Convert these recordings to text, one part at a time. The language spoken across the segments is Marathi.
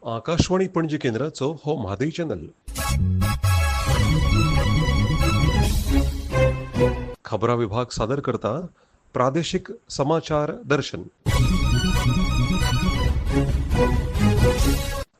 आकाशवाणी पणजी केंद्राचो हो म्हादय चॅनल. खबरां विभाग सादर करता प्रादेशीक समाचार दर्शन.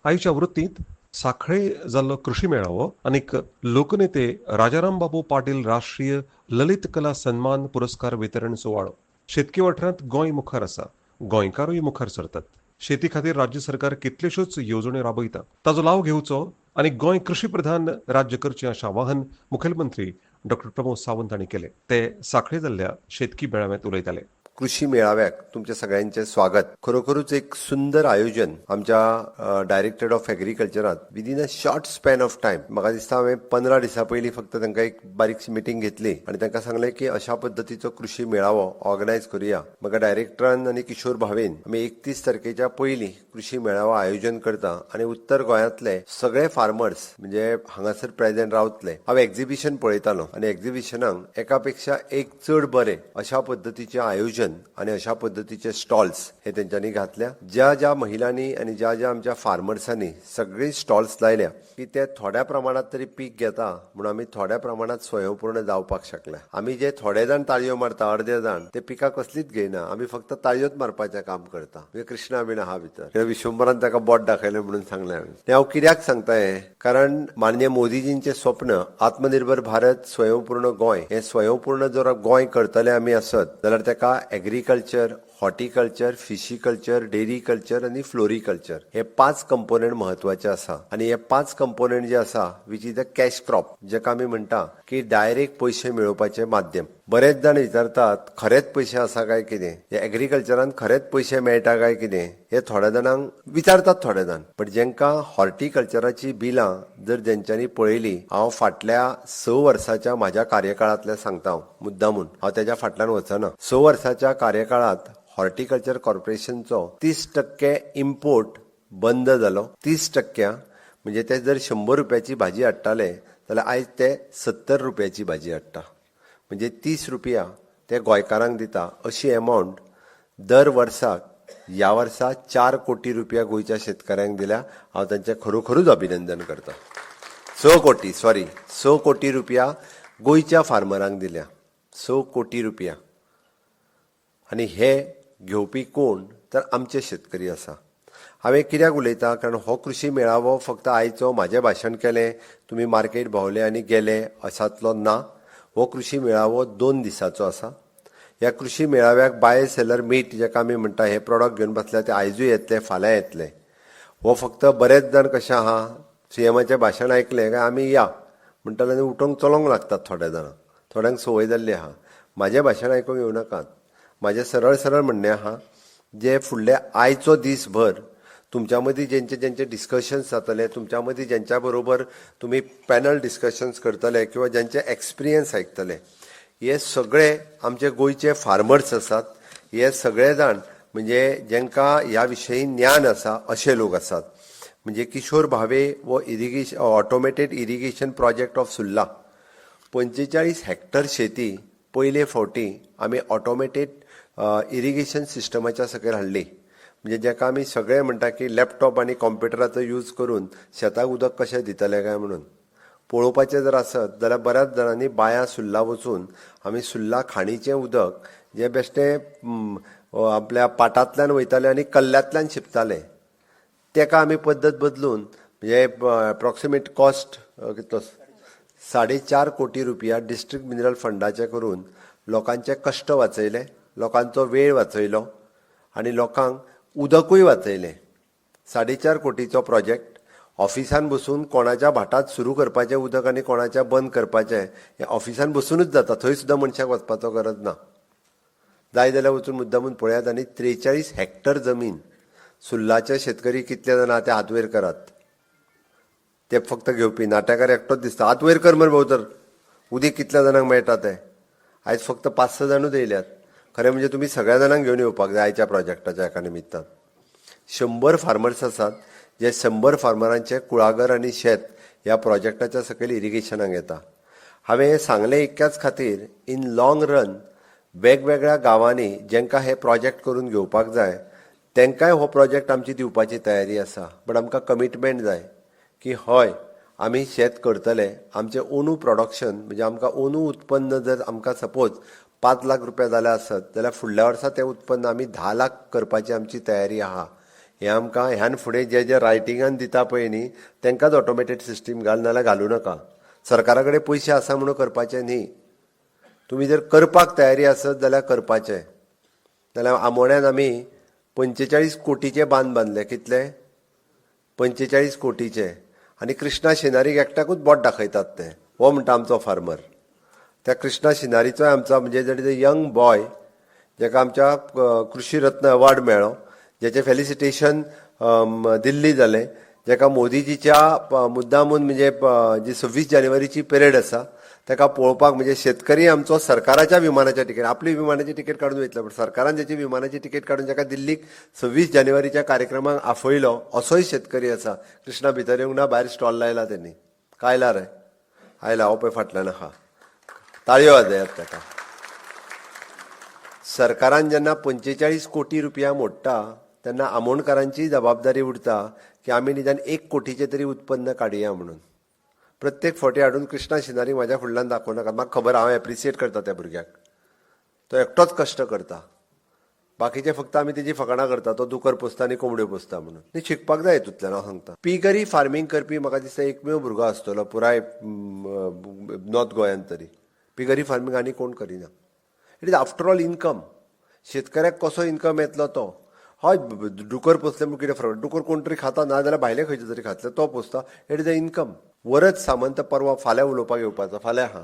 आयच्या वृत्तींत साखळे जाल्लो कृशी मेळावो आनीक लोकनेते राजाराम बाबू पाटील राष्ट्रीय ललित कला सन्मान पुरस्कार वितरण सुवाळो. शेतकी वाठारांत गोंय मुखार आसा, गोंयकारूय मुखार सरतात. शेती खातीर राज्य सरकार कितल्योशोच येवजण्यो राबयता. ताचो लाव घेवचो आनी गोंय कृशी प्रधान राज्य करचें अशें आवाहन मुखेलमंत्री डॉ प्रमोद सावंत हांणी केलें. ते सांखळे जाल्ल्या शेतकी मेळाव्यांत उलयताले. कृषी मेळाव्याक तुमचे सगळ्यांचे स्वागत. खरोखरूच एक सुंदर आयोजन आमच्या डायरेक्टर ऑफ एग्रीकल्चरात within a short span of time. म्हाका दिसता हांवें 15 दिसां पयलीं फक्त तांकां एक बारीकशी मिटींग घेतली आनी तांकां सांगलें की अशा पद्दतीचो कृषी मेळावो ऑर्गनायज करुया. म्हाका डायरेक्टरान आनी किशोर भावेन आमी 31 तारखेच्या पयलीं कृषी मेळावो आयोजन करता आनी उत्तर गोंयांतले सगळे फार्मर्स म्हणजे हांगासर प्रेजेंट रावतले. हांव एक्झिबिशन पळयतालो आनी एक्झिबिशनाक एका पेक्षा एक चड बरें अशा पद्दतीचें आयोजन आणि अशा पद्धतीचे स्टॉल्स हे त्यांच्यानी घातल्या. ज्या महिलांनी आणि ज्या आमच्या फार्मर्सांनी सगळी स्टॉल्स लायल्या की ते थोड्या प्रमाणात तरी पीक घेता म्हणून आम्ही थोड्या प्रमाणात स्वयंपूर्ण जावपाक शकले. आम्ही जे थोडे जाण ताळयो मारता, अर्दे जाण ते पिका कसलीच घेयना, आम्ही फक्त ताळयोच मारपाचें काम करता. म्हणजे कृष्णा बीन आहा भितर विश्वंभरान ताका बोट दाखयलें म्हणून सांगलें हांवें. हांव कित्याक सांगता हें, कारण माननीय मोदीजींचे स्वप्न आत्मनिर्भर भारत स्वयंपूर्ण गोंय हे स्वयंपूर्ण जर गोंय करतले आमी आसत जाल्यार ताका एग्रीकल्चर, हॉर्टिकल्चर, फिशिकल्चर, डेरी कल्चर आणि फ्लोरिकल्चर हे 5 कंपोनेंट महत्वाचे आसा. आणि हे 5 कंपोनेंट जे आसा which is the cash crop, जेका आमी म्हणटा की डायरेक्ट पयशे मेळोवपाचे माध्यम. बरेच जाण विचारतात खरेच पयशे आसा काय कितें, हे एग्रीकल्चरान खरेच पयशे मेळटा काय कितें, हे थोड्या जाणांक विचारतात थोडे जाण. पण जेंकां हॉर्टिकल्चराची बिलां जर जेंच्यांनी पळयली, हांव फाटल्या 6 वर्साच्या म्हाज्या कार्यकाळांतले सांगता मुद्दामून, हांव तेज्या फाटल्यान वचना. 6 वर्साच्या कार्यकाळात हॉर्टिकल्चर कॉर्पोरेशनचो 30% इम्पोर्ट बंद जालो. 30% म्हणजे ते जर 100 रुपयाची भाजी हाडटाले जाल्यार आयज ते 70 रुपयाची भाजी हाडटा. म्हणजे 30 रुपया ते गोंयकारांक दिता अशी अमावंट दर वर्साक. ह्या वर्सा 4 कोटी रुपया गोंयच्या शेतकऱ्यांक दिल्या. हांव तांचें खरोखरूच अभिनंदन करता. 6 कोटी रुपया गोंयच्या फार्मरांक दिल्या. 6 कोटी रुपया. आणि हे घेवपी कोण तर आमचे शेतकरी आसा. हांवें कित्याक उलयता, कारण हो कृशी मेळावो फक्त आयचो म्हाजें भाशण केलें, तुमी मार्केट भोंवले आनी गेले अशातलो ना. हो कृशी मेळावो 2 दिसाचो आसा. ह्या कृशी मेळाव्याक बाय सेलर मीट जेका आमी म्हणटा, हे प्रॉडक्ट घेवन बसल्या ते आयजूय येतले, फाल्यां येतले. हो फक्त बरेच जाण कशें आहा, सीएमाचें भाशण आयकलें काय आमी या म्हणटाले आनी उठोंक चलोंक लागतात. थोड्या जाणांक, थोड्यांक संवय जाल्ली आहा. म्हाजें भाशण आयकूंक येवं नाकात. म्हाजें सरळ म्हणणें आहा, जे फुडले आयचो दीसभर तुमच्या मदीं जेंचे डिस्कशन्स जातले, तुमच्या मदीं जेंच्या बरोबर तुमी पॅनल डिस्कशन्स करतले किंवा ज्यांचे एक्सपिरियन्स आयकतले, हे सगळे आमचे गोंयचे फार्मर्स आसात. हे सगळे जाण म्हणजे जेंकां ह्या विशयी ज्ञान आसा अशे लोक आसात. म्हणजे किशोर भावे वो automated irrigation project of Surla 45 hectare शेती पयले फावटी आमी ऑटोमेटेड इरिगेशन सिस्टमाच्या सकयल हाडली. म्हणजे जेका आमी सगळे म्हणटा की लॅपटॉप आनी कॉम्प्युटराचो यूज करून शेताक उदक कशें दितले काय म्हणून. पळोवपाचें जर आसत जाल्यार बऱ्याच जाणांनी बाया सुर्ला वचून आमी सुर्ला खाणीचें उदक जे बेश्टें आपल्या पाटांतल्यान वयताले आनी कल्ल्यांतल्यान शिंपताले, तेका आमी पद्दत बदलून म्हणजे एप्रॉक्सिमेट कॉस्ट कितलो 4.5 कोटी रुपया डिस्ट्रिक्ट मिनरल फंडाचे करून लोकांचे कश्ट वाचयले, लोकांचो वेळ वाचयलो आनी लोकांक उदकूय वाचयलें. 4.5 कोटीचो प्रोजेक्ट ऑफिसान बसून कोणाच्या भाटात सुरू करपाचें उदक आनी कोणाच्या बंद करपाचें हें ऑफिसान बसूनच जाता. थंय सुद्दां मनशाक वचपाचो गरज ना. जाय जाल्यार वचून मुद्दामून पळयात. आनी 43 हेक्टर जमीन सुर्लाचे शेतकरी कितले जाण ते हात वयर करात. ते फक्त घेवपी नाट्यकार एकटोच दिसता, हात वयर कर मरे भाऊ, तर उदीक कितल्या जाणांक मेळटा तें. आयज फक्त 5-6 जाणूच येयल्यात. खरें म्हणजे तुमी सगळ्या जाणांक घेवन येवपाक जाय आयच्या प्रोजेक्टाच्या एका निमित्तान. 100 फार्मर्स आसात जे 100 फार्मरांचे कुळागर आनी शेत ह्या प्रोजेक्टाच्या सकयल इरिगेशनाक येता. हांवें हें सांगलें इतक्याच खातीर, इन लॉंग रन वेगवेगळ्या गांवांनी जेंकां हे प्रोजेक्ट करून घेवपाक जाय तांकांय हो प्रोजेक्ट आमची दिवपाची तयारी आसा, बट आमकां कमिटमेंट जाय की हय आमी शेत करतले, आमचें ओनू प्रोडक्शन म्हणजे आमकां ओनू उत्पन्न जर आमकां सपोज 5 लाख रुपया जाले आसत जाल्यार फुडल्या वर्सा तें उत्पन्न आमी 10 लाख करपाची आमची तयारी आहा. हें आमकां ह्यान फुडें जे रायटिंगान दिता पळय न्ही तांकांच ऑटोमेटेड सिस्टीम घाल नाल्यार घालूं नाका. सरकारा कडेन पयशे आसा म्हणून करपाचें न्ही. तुमी जर करपाक तयारी आसत जाल्यार करपाचें. जाल्यार आमोण्यान आमी 45 कोटीचे बांद बांदले. कितले? 45 कोटीचे. आनी कृष्णा शिनारीक एकट्याकूच बोट दाखयतात ते. हो म्हणटा आमचो फार्मर. त्या कृष्णा शिनारीचोय आमचा म्हणजे जर यंग बॉय जाका आमच्या कृषी रत्न अवॉर्ड मेळ्ळो, जेचे फेलिसिटेशन दिल्ली जालें, जाका मोदीजीच्या मुद्दामून म्हणजे जी 26 जानेवारीची परेड आसा ताका पळोवपाक म्हणजे शेतकरी आमचो सरकाराच्या विमानाच्या तिकेट, आपली विमानाची तिकेट काडून वयतलो, पण सरकारान ज्याची विमानाची तिकेट काडून जाका दिल्लीक 26 जानेवारीच्या कार्यक्रमाक आफयलो असोय शेतकरी आसा. कृष्णा भितर येवंक ना, भायर स्टॉल लायला त्यांनी. कायला रे? आयला हो पळय फाटल्यान आहा. ताळयो वाजयात ताका. सरकारान जेन्ना 45 कोटी रुपया मोडटा तेन्ना आमोणकारांची जबाबदारी उरता की आमी निदान 1 कोटीचें तरी उत्पन्न काडया म्हणून. प्रत्येक फावटी हाडून कृष्णा शिनारी म्हाज्या फुडल्यान दाखोवनाका. म्हाका खबर, हांव एप्रिसिएट करता त्या भुरग्याक. तो एकटोच कश्ट करता. बाकीचे फक्त आमी तेजी फकाणां करता, तो दुकर पोसता आनी कोंबड्यो पोसता म्हणून. न्ही, शिकपाक जाय हितूंतल्यान हांव सांगता. पिगरी फार्मिंग करपी म्हाका दिसता एकमेव भुरगो आसतलो पुराय नॉर्थ गोंयांत तरी. पिगरी फार्मिंग आनी कोण करिना. It is after all income. शेतकऱ्याक कसो इन्कम येतलो तो? हय, डुकर पोसले म्हणून कितें फरक? डुकर कोण तरी खाता, ना जाल्यार भायले खंयचे तरी खातले, तो पोसता. It is a income. Varad Samant परवा फाल्यां उलोवपाक येवपाचो, फाल्यां हा.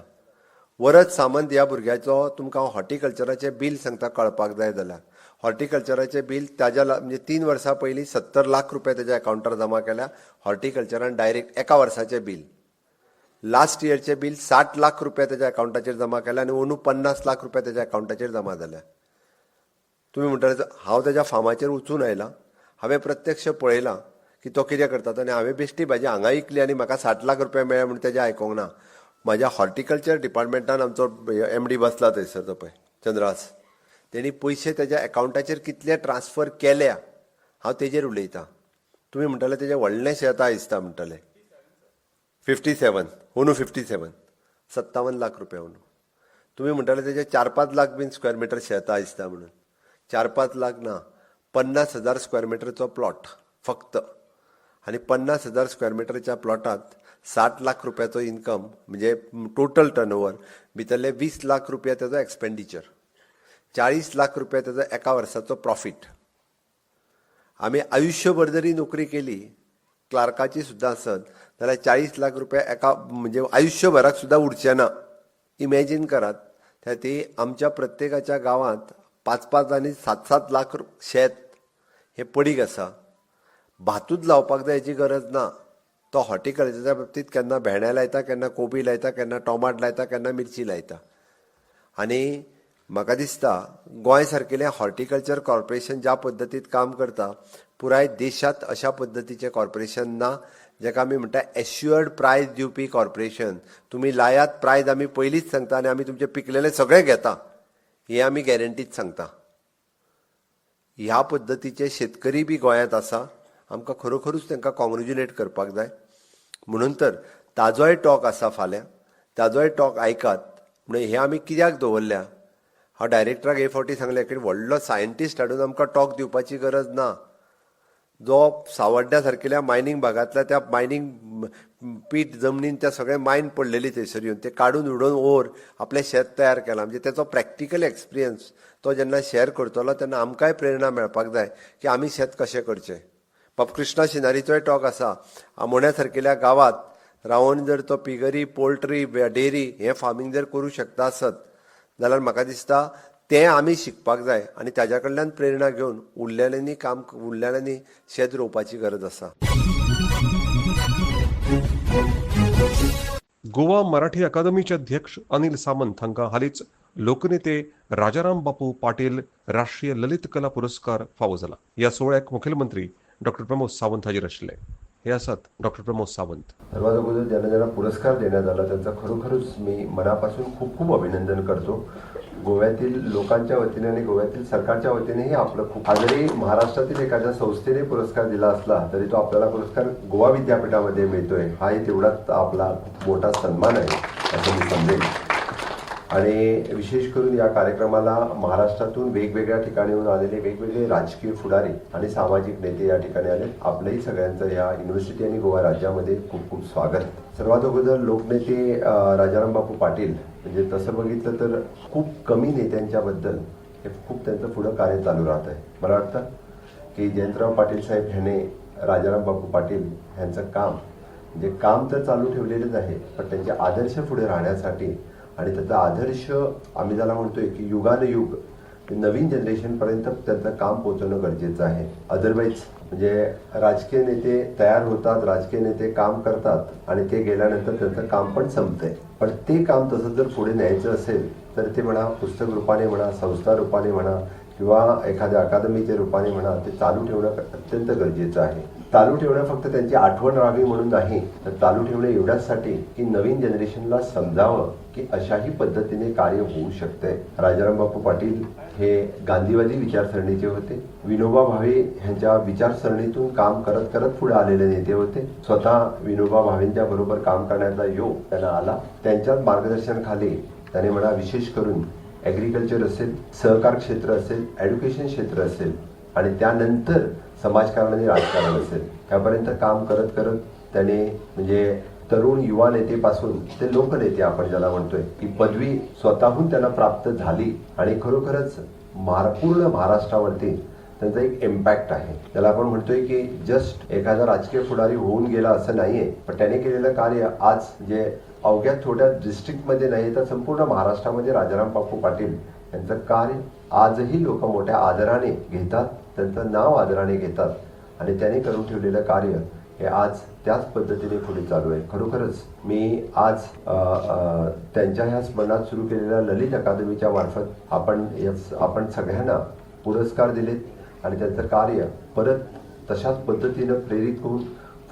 वरद सामंत ह्या भुरग्याचो तुमकां हांव हॉर्टिकल्चराचें बील सांगता कळपाक जाय जाल्यार. हॉर्टिकल्चराचें बील ताज्या म्हणजे 3 वर्सां पयलीं 70 लाख रुपया ताज्या अकाउंटार जमा केल्या. हॉर्टिकल्चरान डायरेक्ट एका वर्साचें बील. लास्ट इयरचें बील 60 लाख रुपया ताज्या अकाउंटाचेर जमा केल्या आनी अंदू 50 लाख रुपया ताज्या अकाउंटाचेर जमा जाल्या. तुमी म्हणटले हांव ताज्या फार्माचेर वचून आयलां, हांवें प्रत्यक्ष पळयलां की तो कितें करता. आनी हांवें बेश्टी भाजी हांगा विकली आनी म्हाका 60 लाख रुपया मेळ्ळे म्हणून तेजें आयकोंक ना. म्हाज्या हॉर्टिकल्चर डिपार्टमेंटान आमचो MD बसला थंयसर तो पळय चंद्रास, तेणी पयशे तेज्या अकाउंटाचेर कितले ट्रान्सफर केल्या हांव तेजेर उलयतां. तुमी म्हणटले तेजें व्हडलें शेत दिसता म्हणटले. 57 अंदू 57 लाख रुपया अंदू. तुमी म्हणटले तेजे 4-5 लाख बीन स्क्वेअर मिटर शेत दिसता म्हणून. 4-5 लाख ना, 50,000 स्क्वेअर मिटरचो प्लॉट फक्त. आनी 50,000 स्क्वेअर मिटरच्या प्लॉटात 60 लाख रुपयाचो इन्कम म्हणजे टोटल टर्नओवर भितरले 20 लाख रुपया तेजो एक्सपेंडिचर, 40 लाख रुपया तेजो एका वर्साचो प्रॉफिट. आमी आयुष्यभर जरी नोकरी केली क्लार्काची सुद्दां आसत जाल्यार 40 लाख रुपया एका म्हणजे आयुष्यभराक सुद्दां उरचे ना. इमॅजीन करात. ती आमच्या प्रत्येकाच्या गांवांत 5-5 आनी 7-7 लाख शेत हे पडीक आसा. भातूच लावपाक जाय हेची गरज ना. तो हॉर्टिकल्चरच्या बाबतींत केन्ना भेंडे लायता, केन्ना कोबी लायता, केन्ना टोमाट लायता, केन्ना मिरची लायता. आनी म्हाका दिसता गोंय सारकेलें हॉर्टिकल्चर कॉर्पोरेशन ज्या पद्दतीत काम करता पुराय देशांत अशा पद्दतीचें कॉर्पोरेशन ना, जाका आमी म्हणटा एश्युअर्ड प्रायज दिवपी कॉर्पोरेशन. तुमी लायात, प्रायज आमी पयलींच सांगता आनी आमी तुमचे पिकलेले सगळे घेता, हे आमी गॅरंटीच सांगता. ह्या पद्दतीचे शेतकरी बी गोंयांत आसा. आमकां खरोखरूच तांकां कॉंग्रेच्युलेट करपाक जाय. म्हणून तर ताजोय टॉक आसा फाल्यां, ताजोय टॉक आयकात. म्हणून हे आमी कित्याक दवरल्या? हांव डायरेक्टराक हे फावटी सांगलें की व्हडलो सायंटिस्ट हाडून आमकां टॉक दिवपाची गरज ना. जो सावड्ड्या सारकेल्या मायनींग भागांतल्या त्या मायनींग पीट जमनीन त्या सगळे मायन पडलेली थंयसर येवन ते काडून उडोवन ओर आपलें शेत तयार केलां. म्हणजे तेचो प्रॅक्टिकल एक्सपिरियन्स तो जेन्ना शेअर करतलो तेन्ना आमकांय प्रेरणा मेळपाक जाय की आमी शेत कशें करचें. बाब कृष्णा शिनारीचोय टॉक आसा. आमोण्या सारकेल्या गांवांत रावन जर तो पिगरी, पोल्ट्री, डेरी हें फार्मिंग जर करूं शकता आसत जाल्यार म्हाका दिसता तें आमी शिकपाक जाय आनी ताज्या कडल्यान प्रेरणा घेवन उरलेल्यांनी शेत रोवपाची गरज आसा. गोवा मराठी अकादमीचे अध्यक्ष अनिल सामंत हांकां हालींच लोकनेते राजाराम बापू पाटील राष्ट्रीय ललित कला पुरस्कार फावो जाला. ह्या सुवाळ्याक मुखेलमंत्री डॉ. प्रमोद सावंत हाजीर आशिल्ले. हे आसात डॉ. प्रमोद सावंत. सर्वात अगोदर ज्यांना ज्यांना पुरस्कार देण्यात आला त्यांचा खरोखरच मी मनापासून खूप खूप अभिनंदन करतो. गोव्यातील लोकांच्या वतीने आणि गोव्यातील सरकारच्या वतीनेही आपलं खूप हा जरी महाराष्ट्रातील एखाद्या संस्थेने पुरस्कार दिला असला तरी तो आपल्याला पुरस्कार गोवा विद्यापीठामध्ये मिळतोय हाही तेवढाच आपला मोठा सन्मान आहे असं मी समजेन. आणि विशेष करून या कार्यक्रमाला महाराष्ट्रातून वेगवेगळ्या ठिकाणीहून आलेले वेगवेगळे राजकीय पुढारी आणि सामाजिक नेते या ठिकाणी आले. आपलंही सगळ्यांचं या युनिव्हर्सिटी आणि गोवा राज्यामध्ये खूप खूप स्वागत. सर्वात अगोदर लोकनेते राजाराम बापू पाटील म्हणजे तसं बघितलं तर खूप कमी नेत्यांच्या बद्दल हे खूप त्यांचं पुढं कार्य चालू राहत आहे. मला वाटतं की जयंतराव पाटील साहेब ह्याने राजाराम बापू पाटील ह्यांचं काम म्हणजे काम तर चालू ठेवलेलंच आहे पण त्यांचे आदर्श पुढे राहण्यासाठी आणि त्याचा आदर्श आम्ही ज्याला म्हणतोय की युगानुयुग नवीन जनरेशनपर्यंत त्यांचं काम पोहोचवणं गरजेचं आहे. अदरवाईज म्हणजे राजकीय नेते तयार होतात, राजकीय नेते काम करतात आणि ते गेल्यानंतर त्यांचं काम पण संपतंय. पण ते काम तसं जर पुढे न्यायचं असेल तर ते म्हणा पुस्तक रूपाने म्हणा, संस्था रूपाने म्हणा किंवा एखाद्या अकादमीच्या रूपाने म्हणा ते चालू ठेवणं अत्यंत गरजेचं आहे. चालू ठेवणं फक्त त्यांची आठवण राहावी म्हणून नाही तर चालू ठेवणं एवढ्याचसाठी की नवीन जनरेशनला समजावं की अशाही पद्धतीने कार्य होऊ शकते. राजाराम बापू पाटील हे गांधीवादी विचारसरणीचे होते. विनोबा भावे यांच्या विचारसरणीतून काम करत करत पुढे आलेले नेते होते. स्वतः विनोबा भावेंच्या बरोबर काम करण्याचा योग त्यांना आला. त्यांच्याच मार्गदर्शनाखाली त्याने म्हणा विशेष करून ॲग्रिकल्चर असेल, सहकार क्षेत्र असेल, एज्युकेशन क्षेत्र असेल आणि त्यानंतर समाजकारण आणि राजकारण असेल यापर्यंत काम करत करत त्याने म्हणजे तरुण युवा नेतेपासून ते लोकनेते आपण ज्याला म्हणतोय की पदवी स्वतःहून त्यांना प्राप्त झाली आणि खरोखरच पूर्ण महाराष्ट्रावरती त्यांचा एक इम्पॅक्ट आहे. त्याला आपण म्हणतोय की जस्ट एखादा राजकीय पुढारी होऊन गेला असं नाहीये पण त्याने केलेलं कार्य आज जे अवघ्या थोड्या डिस्ट्रिक्टमध्ये नाही तर संपूर्ण महाराष्ट्रामध्ये राजाराम बापू पाटील यांचं कार्य आजही लोक मोठ्या आदराने घेतात, त्यांचं नाव आदराने घेतात आणि त्याने करून ठेवलेलं कार्य हे आज त्याच पद्धतीने पुढे चालू आहे. खरोखरच मी आज त्यांच्या ह्या स्मरणात सुरू केलेल्या ललित अकादमीच्या मार्फत आपण सगळ्यांना पुरस्कार दिलेत आणि त्यांचं कार्य परत तशाच पद्धतीनं प्रेरित होऊन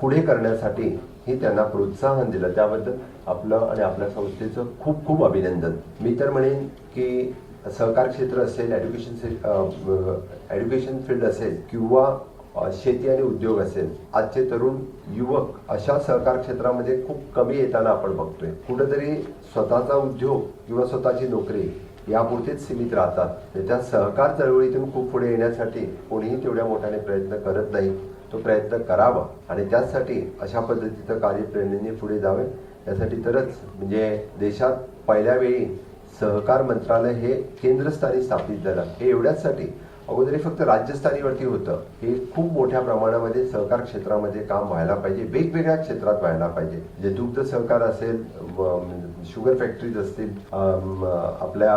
पुढे करण्यासाठी ही त्यांना प्रोत्साहन दिलं त्याबद्दल आपलं आणि आपल्या संस्थेचं खूप खूप अभिनंदन. मी तर म्हणेन की सहकार क्षेत्र असेल, एज्युकेशन फील्ड असेल किंवा शेती आणि उद्योग असेल, आजचे तरुण युवक अशा सहकार क्षेत्रामध्ये खूप कमी येताना आपण बघतोय. कुठेतरी स्वतःचा उद्योग किंवा स्वतःची नोकरी यापुरतेच सीमित राहतात. त्या सहकार चळवळीतून खूप पुढे येण्यासाठी कोणीही तेवढ्या मोठ्याने प्रयत्न करत नाही. तो प्रयत्न करावा आणि त्यासाठी अशा पद्धतीचं कार्य प्रेरणेने पुढे जावे. यासाठी तरच म्हणजे देशात पहिल्या वेळी सहकार मंत्रालय हे केंद्रस्थानी स्थापित झालं. हे एवढ्याचसाठी अगोदर फक्त राज्यस्थानीवरती होतं. हे खूप मोठ्या प्रमाणामध्ये सहकार क्षेत्रामध्ये काम व्हायला पाहिजे, वेगवेगळ्या क्षेत्रात व्हायला पाहिजे. जे दुग्ध सहकार असेल, शुगर फॅक्टरीज असतील, आपल्या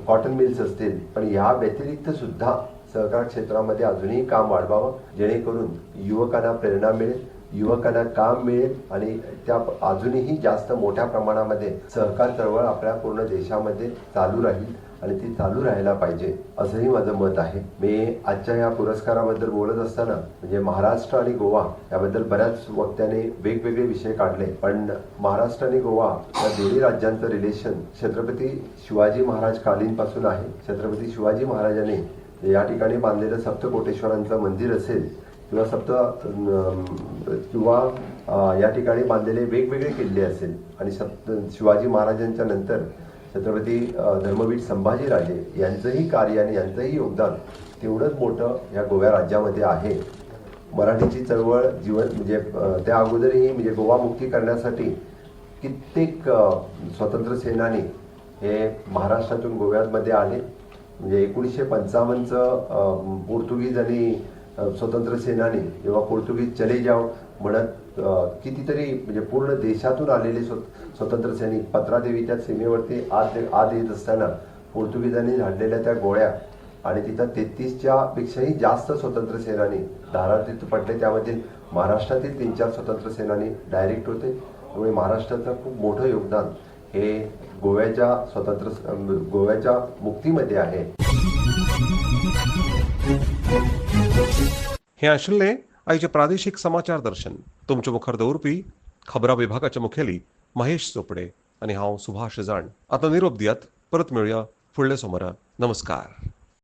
कॉटन मिल्स असतील, पण या व्यतिरिक्त सुद्धा सहकार क्षेत्रामध्ये अजूनही काम वाढवावं जेणेकरून युवकांना प्रेरणा मिळेल, युवकांना काम मिळेल आणि त्या अजूनही जास्त मोठ्या प्रमाणामध्ये सहकार चळवळ आपल्या पूर्ण देशामध्ये चालू राहील आणि ती चालू राहायला पाहिजे असंही माझं मत आहे. मी आजच्या या पुरस्काराबद्दल बोलत असताना म्हणजे महाराष्ट्र आणि गोवा याबद्दल बऱ्याच वक्त्याने वेगवेगळे विषय काढले पण महाराष्ट्र आणि गोवा या दोन्ही राज्यांचं रिलेशन छत्रपती शिवाजी महाराज कालीनपासून आहे. छत्रपती शिवाजी महाराजांनी या ठिकाणी बांधलेलं सप्तकोटेश्वरांचं मंदिर असेल किंवा या ठिकाणी बांधलेले वेगवेगळे किल्ले असेल आणि शिवाजी महाराजांच्या नंतर छत्रपती धर्मवीर संभाजीराजे यांचंही कार्य आणि यांचंही योगदान तेवढंच मोठं या गोवा राज्यामध्ये आहे. मराठीची चळवळ म्हणजे त्या अगोदरही म्हणजे गोवा मुक्ती करण्यासाठी कित्येक स्वतंत्र सेनानी हे महाराष्ट्रातून गोव्यामध्ये आले. म्हणजे 1955चं पोर्तुगीज आणि स्वतंत्र सेनानी जेव्हा पोर्तुगीज चले जाव म्हणत कितीतरी म्हणजे पूर्ण देशातून आलेले स्वतंत्र सैनिक पत्रादेवीच्या सीमेवरती आत येत असताना पोर्तुगीजांनी झाडलेल्या त्या गोळ्या आणि तिथं 33च्या पेक्षाही जास्त स्वतंत्र सेनानी धारातीत पडले. त्यामधील महाराष्ट्रातील 3-4 स्वतंत्र सेनानी डायरेक्ट होते. त्यामुळे महाराष्ट्राचं खूप मोठं योगदान हे गोव्याच्या मुक्तीमध्ये आहे. हे आशिल्ले आयचे प्रादेशिक समाचार दर्शन. तुमचे मुखार दवरपी खबरां विभागाचे मुखेली महेश चोपडे आणि हांव सुभाष जाण. आता निरोप दियात. परत मेळुया फुडल्या सोमारा नमस्कार.